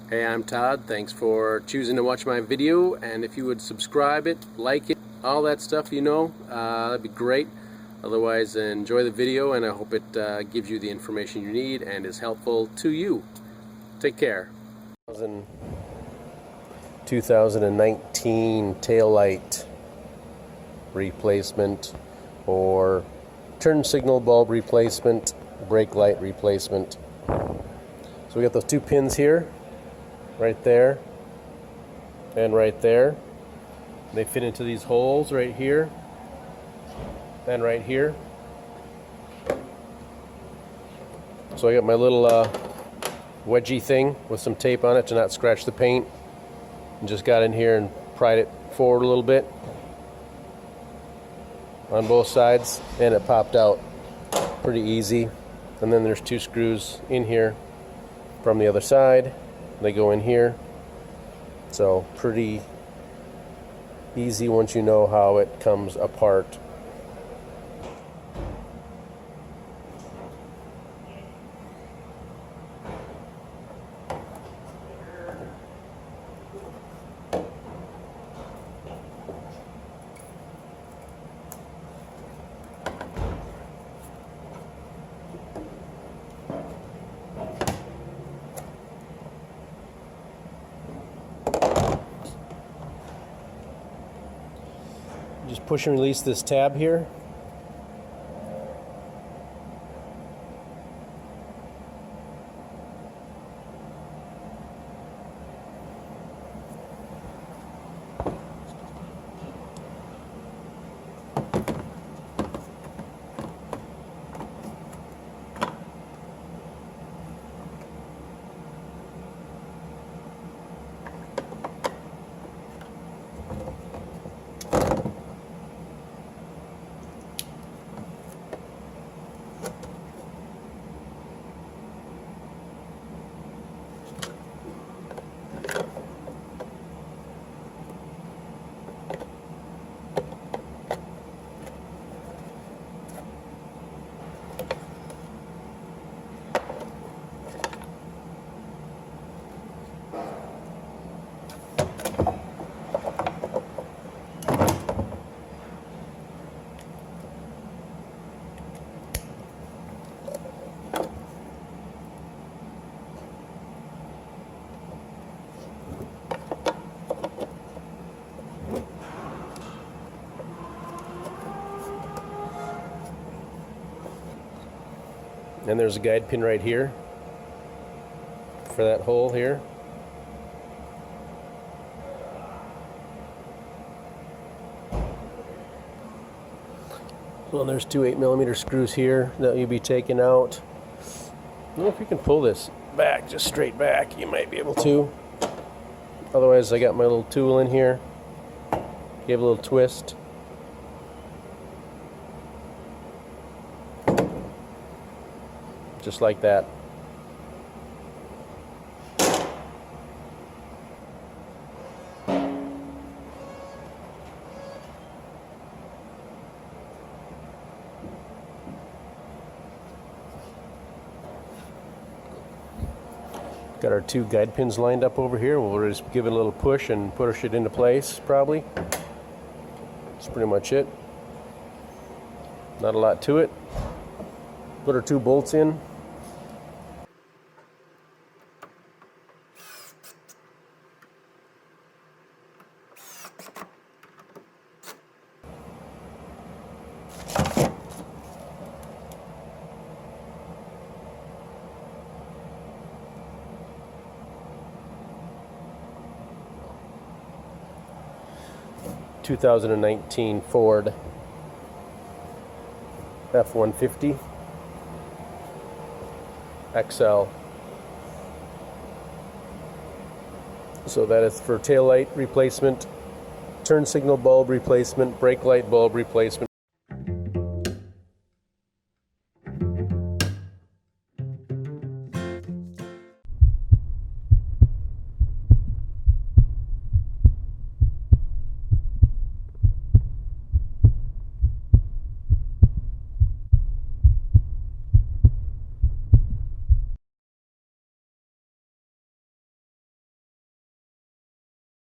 Hey, I'm Todd. Thanks for choosing to watch my video, and if you would subscribe it, like it, all that stuff, that'd be great. Otherwise, enjoy the video, and I hope it gives you the information you need and is helpful to you. Take care. 2019 taillight replacement or turn signal bulb replacement, brake light replacement. So we got those two pins here, right there and right there. They fit into these holes right here and right here. So I got my little wedgie thing with some tape on it to not scratch the paint, and just got in here and pried it forward a little bit on both sides, and it popped out pretty easy. And then there's two screws in here from the other side. They go in here, so pretty easy once you know how it comes apart. Just push and release this tab here. And there's a guide pin right here for that hole here. Well, there's two 8mm screws here that you'll be taking out. I don't know if you can pull this back, just straight back. You might be able to. Otherwise, I got my little tool in here. Give a little twist. Just like that. Got our two guide pins lined up over here. We'll just give it a little push and push it into place, probably. That's pretty much it. Not a lot to it. Put our two bolts in. (2019) Ford F150 XL. So that is for tail light replacement, turn signal bulb replacement, brake light bulb replacement.